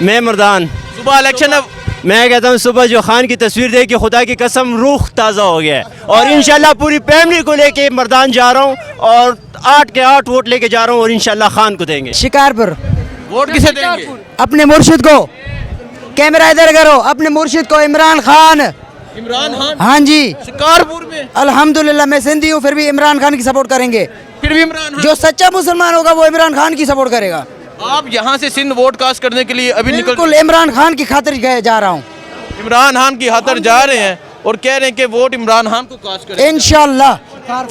میں مردان صبح الیکشن ہے. میں کہتا ہوں صبح جو خان کی تصویر دیکھ کے خدا کی قسم روح تازہ ہو گیا ہے اور انشاءاللہ پوری فیملی کو لے کے مردان جا رہا ہوں اور 8 کے 8 ووٹ لے کے جا رہا ہوں اور انشاءاللہ خان کو دیں گے. شکارپور ووٹ کسے دیں گے؟ اپنے مرشد کو. کیمرہ ادھر کرو. اپنے مرشد کو عمران خان. عمران خان ہاں جی شکارپور میں. الحمدللہ میں سندھی ہوں پھر بھی عمران خان کی سپورٹ کریں گے. پھر بھی عمران خان. جو سچا مسلمان ہوگا وہ عمران خان کی سپورٹ کرے گا. آپ یہاں سے سندھ ووٹ کاسٹ کرنے کے لیے ابھی نکل بالکل عمران خان کی خاطر جا رہا ہوں. عمران خان کی خاطر جا رہے ہیں اور کہہ رہے ہیں کہ ووٹ عمران خان کو کاسٹ کریں. انشاءاللہ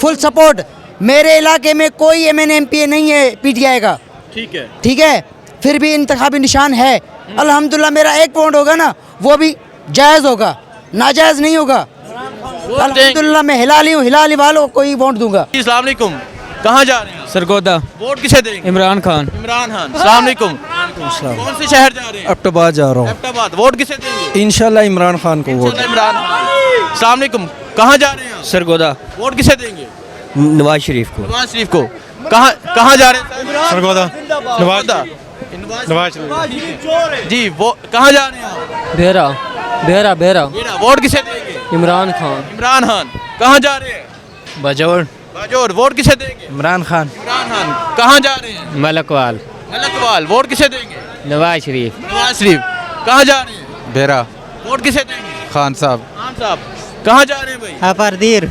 فل سپورٹ. میرے علاقے میں کوئی ایم این ایم پی اے نہیں ہے پی ٹی آئی کا. ٹھیک ہے. ٹھیک ہے پھر بھی انتخابی نشان ہے. الحمدللہ میرا 1 پاؤنڈ ہوگا نا وہ بھی جائز ہوگا ناجائز نہیں ہوگا. الحمدللہ میں ہلالی ہوں ہلالی والوں کو ہی ووٹ دوں گا. السلام علیکم. کہاں جا رہے ہیں؟ سرگودا. ووٹ کسے دیں گے؟ عمران خان. عمران خان. السلام علیکم. کون سے شہر جا رہے ہیں؟ ایبٹ جا رہا ایبٹ آباد. ووٹ کسے دیں گے؟ انشاءاللہ عمران خان کو ووٹ. عمران خان. السلام علیکم. کہاں جا رہے ہیں؟ سرگودا. ووٹ کسے دیں گے؟ نواز شریف کو. نواز شریف کو. کہاں جا رہے ہیں؟ سرگودا. نواز جی وہ کہاں جا رہے ہیں؟ بہرا بہرا بہرا. ووٹ کسے دیں گے؟ عمران خان. عمران خان. کہاں جا رہے ہیں؟ بجور. باجور. ووٹ کسے دیں گے؟ عمران خان. عمران خان. کہاں جا رہے ہیں؟ ملکوال. ملکوال. ووٹ کسے دیں گے؟ نواز شریف. نواز شریف. کہاں جا رہے ہیں؟ بہرا. ووٹ کسے دیں گے؟ خان صاحب. خان صاحب. کہاں جا رہے ہیں بھائی؟ اپردیر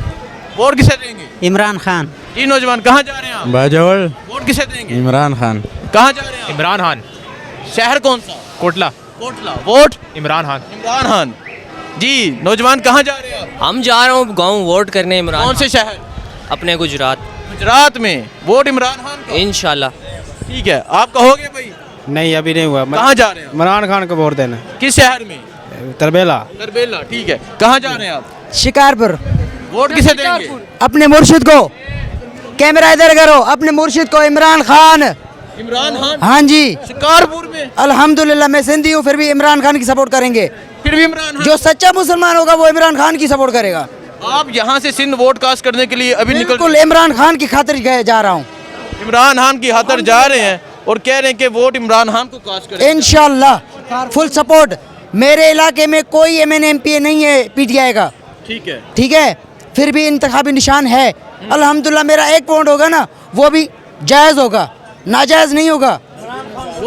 ووٹ کسے دیں گے؟ عمران خان. جی نوجوان کہاں جا رہے ہیں آپ؟ بجور. ووٹ کسے دیں گے؟ عمران خان. کہاں جا رہے ہیں آپ؟ عمران خان. شہر کون سا؟ کوٹلا. کوٹلا. ووٹ عمران خان. عمران خان. جی نوجوان کہاں جا رہے ہیں آپ؟ ہم جا رہے ہوں گاؤں ووٹ کرنے عمران کون سے شہر؟ اپنے گجرات. گجرات میں. ووٹ عمران خان کا. انشاءاللہ. ٹھیک ہے. آپ کہو گے بھائی؟ نہیں ابھی نہیں ہوا. کہاں جا رہے ہیں؟ عمران خان کو ووٹ دینا. کس شہر میں؟ تربیلا. تربیلا. ٹھیک ہے. کہاں جا رہے ہیں آپ؟ شکارپور. ووٹ کسے دیں گے؟ اپنے مرشد کو. کیمرہ ادھر کرو. اپنے مرشد کو عمران خان. عمران خان. ہاں جی شکارپور میں. الحمدللہ میں سندھی ہوں پھر بھی عمران خان کی سپورٹ کریں گے. پھر بھی عمران خان. جو سچا مسلمان ہوگا وہ عمران خان کی سپورٹ کرے گا. آپ یہاں سے سندھ ووٹ کاسٹ کرنے کے لیے ابھی نکل بالکل عمران خان کی خاطر جا رہا ہوں. عمران خان کی خاطر جا رہے ہیں اور کہہ رہے ہیں کہ ووٹ عمران خان کو کاسٹ کریں. انشاءاللہ فل سپورٹ. میرے علاقے میں کوئی ایم این ایم پی اے نہیں ہے پی ٹی آئی کا. ٹھیک ہے. ٹھیک ہے پھر بھی انتخابی نشان ہے. الحمدللہ میرا 1 پاؤنڈ ہوگا نا وہ بھی جائز ہوگا ناجائز نہیں ہوگا.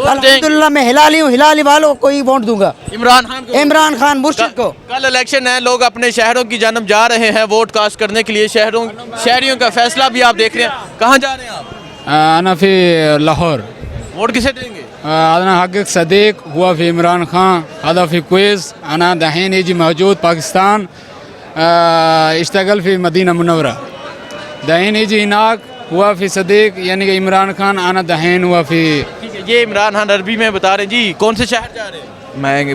الحمدللہ میں ہلالی ہوں ہلالی والوں کو ہی ووٹ دوں گا. عمران خان کو. عمران خان مرشد کو. کل الیکشن ہے. لوگ اپنے شہروں کی جانب جا رہے ہیں ووٹ کاسٹ کرنے کے لیے. شہریوں کا فیصلہ بھی آپ دیکھ رہے ہیں. کہاں جا رہے ہیں آپ؟ انا فی لاہور. ووٹ کسے دیں گے؟ انا حقق صدیق ہوا فی عمران خان. هذا في كويس. انا دحين يجي موجود باكستان. اشتغل في مدينة منورة. دحين يجي هناك ہوا فی صدیق یعنی کہ عمران خان. انا دحين ہوا فی. یہ عمران خان عربی میں بتا رہے ہیں. جی کون سے شہر جا رہے ہیں؟ میں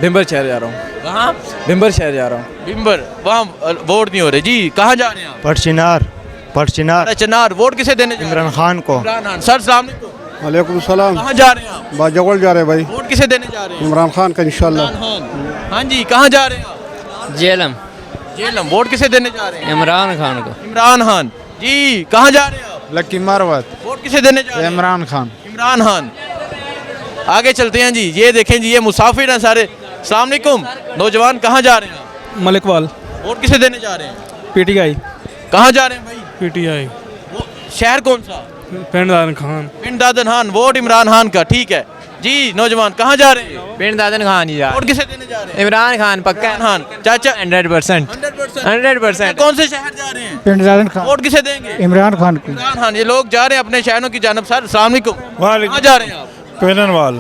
بمبر شہر جا رہا ہوں. کہاں؟ بمبر شہر جا رہا ہوں. بمبر. وہاں ووٹ نہیں ہو رہے. جی کہاں جا رہے ہیں آپ؟ پٹچنار چنار. ووٹ کسے دینے جا رہے ہیں؟ عمران خان کو. عمران خان. سر السلام علیکم. وعلیکم السلام. کہاں جا رہے ہیں آپ؟ باجوڑ جا رہے ہیں بھائی. ووٹ کسے دینے جا رہے ہیں؟ عمران خان کا انشاءاللہ. عمران خان. ہاں جی کہاں جا رہے ہیں آپ؟ جیلم. جیلم. ووٹ کسے دینے جا رہے ہیں؟ عمران خان کو. عمران خان. جی کہاں جا رہے ہیں آپ؟ لکی ماروت. ووٹ کسے دینے جا رہے ہیں؟ عمران خان. عمران خان. آگے چلتے ہیں جی. یہ دیکھیں جی یہ مسافر ہیں سارے. السلام علیکم. نوجوان کہاں جا رہے ہیں آپ؟ ملکوال. ووٹ کسے دینے جا رہے ہیں؟ P T I. کہاں جا رہے ہیں بھائی؟ P T I. شہر کون سا؟ پنڈ دادن خان. پنڈ دادن خان. ووٹ عمران خان کا. ٹھیک ہے جی نوجوان کہاں جا رہے ہیں؟ پنڈ دادن خان ہی جا. ووٹ کسے دینے جا رہے ہیں؟ عمران خان پکا. عمران خان. چاچا 100%. 100%. کون سے شہر جا رہے ہیں؟ پنڈ دادن خان. ووٹ کسے دیں گے؟ عمران خان کو. عمران خان. یہ لوگ جا رہے ہیں اپنے شہروں کی جانب. سر السلام علیکم. کہاں جا رہے ہیں آپ؟ پینن وال.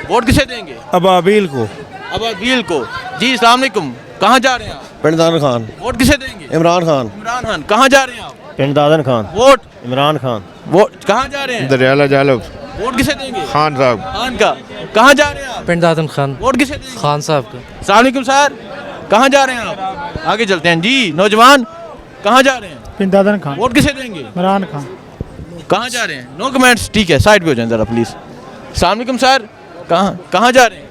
ووٹ کسے دیں گے؟ ابابیل کو. ابابیل کو. جی السلام علیکم. کہاں جا رہے ہیں آپ؟ پنڈ دادن خان. ووٹ کسے دیں گے؟ عمران خان. عمران خان. کہاں جا رہے ہیں آپ؟ پنڈ دادن خان. ووٹ. عمران خان. ووٹ کہاں جا رہے ہیں؟ دریالہ جالب. ووٹ کسے دیں گے؟ خان صاحب. خان کا. کہاں جا رہے ہیں آپ؟ پنڈ دادن خان. ووٹ کسے دیں گے؟ خان صاحب کا. السلام علیکم سر. کہاں جا رہے ہیں آپ؟ آگے چلتے ہیں جی نوجوان کہاں جا رہے ہیں؟ پنڈ دادن خان. ووٹ کسے دیں گے؟ عمران خان. کہاں جا رہے ہیں؟ نو کمنٹس. ٹھیک ہے سائڈ پہ ہو جائیں ذرا پلیز. السلام علیکم سر. کہاں جا رہے ہیں؟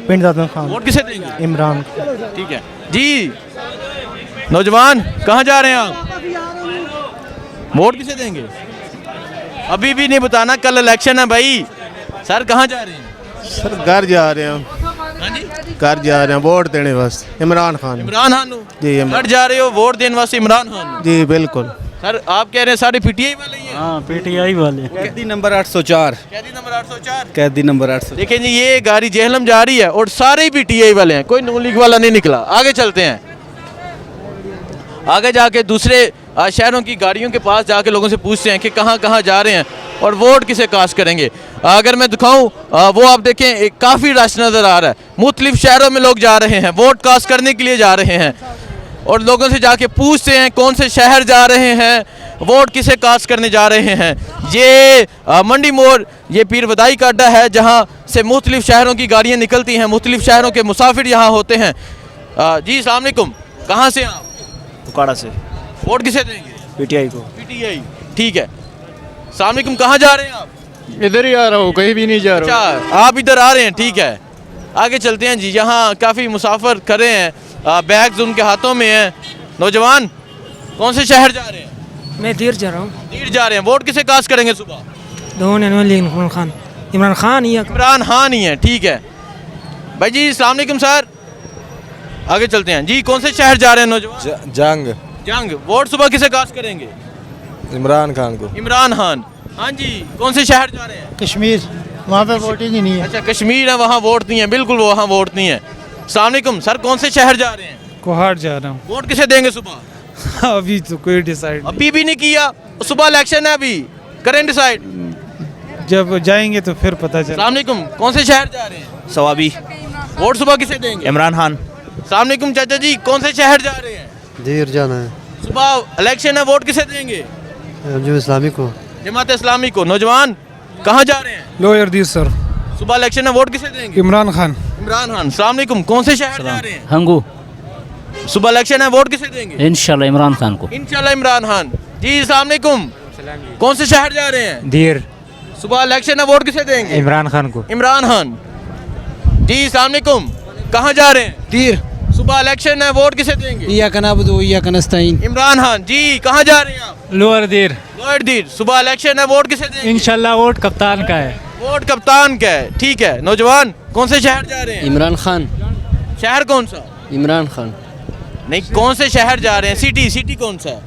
پنڈ دادن خان. ووٹ کسے دیں گے؟ عمران خان. ٹھیک ہے جی نوجوان کہاں جا رہے ہیں آپ؟ ووٹ کسے دیں گے؟ ابھی بھی نہیں بتانا. کل الیکشن ہے بھائی. سر کہاں جا رہے ہیں؟ سر گھر جا رہے ہیں ہاں جی گھر جا رہے ہیں ووٹ دینے بس عمران خان عمران خان نو جی عمران- گھر جا رہے ہو ووٹ دینے واسطے عمران خان نو جی بالکل سر آپ کہہ رہے ہیں سارے پی ٹی آئی والے ہی ہیں ہاں پی ٹی آئی والے قیدی نمبر 804 قیدی نمبر 804 قیدی نمبر 804 دیکھیں جی یہ گاڑی جہلم جا رہی ہے اور سارے ہی پی ٹی آئی والے ہیں کوئی نون لیگ والا نہیں نکلا آگے چلتے ہیں آگے جا کے دوسرے شہروں کی گاڑیوں کے پاس جا کے لوگوں سے پوچھتے ہیں کہ کہاں کہاں جا رہے ہیں اور ووٹ کسے کاسٹ کریں گے اگر میں دکھاؤں وہ آپ دیکھیں ایک کافی رش نظر آ رہا ہے مختلف شہروں میں لوگ جا رہے ہیں ووٹ کاسٹ کرنے کے لیے جا رہے ہیں اور لوگوں سے جا کے پوچھتے ہیں کون سے شہر جا رہے ہیں ووٹ کسے کاسٹ کرنے جا رہے ہیں یہ منڈی موڑ یہ پیر ودائی کا اڈا ہے جہاں سے مختلف شہروں کی گاڑیاں نکلتی ہیں مختلف شہروں کے مسافر یہاں ہوتے ہیں جی السلام علیکم کہاں سے آپ اکاڑا سے ووٹ کسے دیں گے پی ٹی آئی کو پی ٹی آئی ٹھیک ہے السلام علیکم کہاں جا رہے ہیں آپ ادھر ہی آ رہا ہوں کہیں بھی نہیں جا رہا ہوں اچھا آپ ادھر آ رہے ہیں ٹھیک ہے آگے چلتے ہیں جی یہاں کافی مسافر کھڑے ہیں بیگز ان کے ہاتھوں میں ہیں نوجوان کون سے شہر جا رہے ہیں میں دیر جا رہا ہوں دیر جا رہے ہیں ووٹ کسے کاسٹ کریں گے صبح عمران خان ہی عمران خان ہی ہیں ٹھیک ہے بھائی جی السلام علیکم سر آگے چلتے ہیں جی کون سے شہر جا رہے ہیں نوجوان جنگ جنگ ووٹ صبح کسے کاسٹ کریں گے عمران خان کو عمران خان ہاں جی کون سے شہر جا رہے ہیں کشمیر وہاں پہ ووٹنگ ہی نہیں اچھا کشمیر ہے وہاں ووٹ نہیں ہے بالکل وہاں ووٹ نہیں ہے السلام علیکم سر کون سے شہر جا رہے ہیں کوہاٹ جا رہا ووٹ کسے دیں گے صبح ہوں ابھی تو کوئی ڈیسائیڈ ابھی بھی نہیں کیا صبح الیکشن ہے ابھی کریں ڈیسائیڈ جب جائیں گے تو پھر پتہ چلے السلام علیکم کون سے شہر جا رہے ہیں ثوابی ووٹ صبح کسے دیں گے عمران خان السلام علیکم چاچا جی کون سے شہر جا رہے ہیں دیر جانا ہے صبح الیکشن ہے ووٹ کسے دیں گے جو اسلامی کو جماعت اسلامی کو نوجوان کہاں جا رہے ہیں لوئر دی سر صبح الیکشن ہے ووٹ کسے دیں گے عمران خان عمران خان السلام علیکم کون سے شہر جا رہے ہیں ہنگو صبح الیکشن ہے ووٹ کسے دیں گے انشاءاللہ عمران خان کو انشاءاللہ عمران خان جی السلام علیکم کون سے شہر جا رہے ہیں دیر صبح الیکشن ہے ووٹ کسے دیں گے عمران خان کو عمران خان جی السلام علیکم کہاں جا رہے ہیں دیر صبح الیکشن ہے ووٹ کسے دیں گے ایاک نعبد و ایاک نستعین عمران خان جی کہاں جا رہے ہیں آپ لوئر دیر لوئر دیر صبح الیکشن ہے ووٹ کسے دیں گے انشاءاللہ ووٹ کپتان کا ہے ووٹ کپتان کا ہے ٹھیک ہے نوجوان کون سے شہر جا رہے ہیں عمران خان شہر کون سا عمران خان نہیں کون سے شہر جا رہے ہیں سٹی کون سا ہے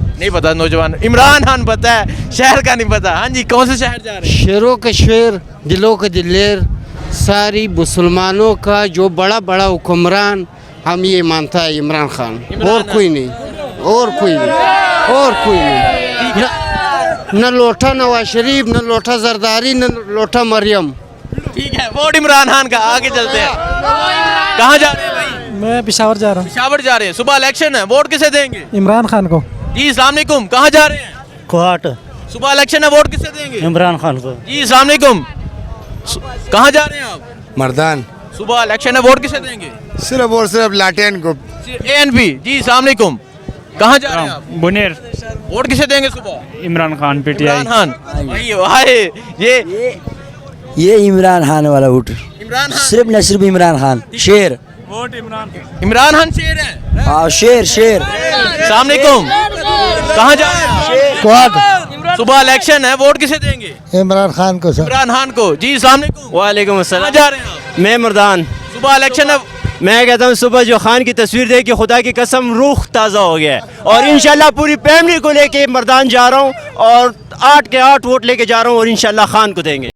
نہیں پتا نوجوان عمران خان پتا ہے شہر کا نہیں پتا ہاں جی کون سے شہر جا رہے ہیں شیروں کا شیر دلوں کا دلیر ساری مسلمانوں کا جو بڑا بڑا حکمران ہم یہ مانتا ہے عمران خان اور کوئی نہیں اور کوئی نہیں اور کوئی نہیں نہ لوٹا نواز شریف نہ لوٹا زرداری نہ لوٹا مریم ٹھیک ہے ووٹ عمران خان کا آگے چلتے ہیں کہاں جا رہے ہیں بھائی میں پشاور جا رہا پشاور جا رہے ہیں صبح الیکشن ہے ووٹ کسے دیں گے ہوں عمران خان کو جی السلام علیکم کہاں جا رہے ہیں کوہاٹ صبح الیکشن ہے ووٹ کسے دیں گے عمران خان کو جی السلام علیکم کہاں جا رہے ہیں آپ مردان صبح الیکشن ہے ووٹ کسے دیں گے صرف اور صرف لاٹین کو اے این پی جی السلام علیکم کہاں جا رہے ہیں آپ بنیر ووٹ کسے دیں گے صبح Imran Khan P T I Imran Khan بھائی بھائی یہ عمران خان والا ووٹ عمران خان صرف نہ صرف عمران خان شیر عمران خان شیر ہے ہاں شیر شیر السلام علیکم کہاں جا رہے ہیں صبح الیکشن ہے ووٹ کسے دیں گے عمران خان کو عمران خان کو جی السلام علیکم وعلیکم کہاں السلام جا رہے ہیں آپ میں مردان صبح الیکشن ہے میں کہتا ہوں صبح جو خان کی تصویر دیکھ کے خدا کی قسم روح تازہ ہو گیا ہے اور انشاءاللہ پوری فیملی کو لے کے مردان جا رہا ہوں اور 8 کے 8 ووٹ لے کے جا رہا ہوں اور انشاءاللہ خان کو دیں گے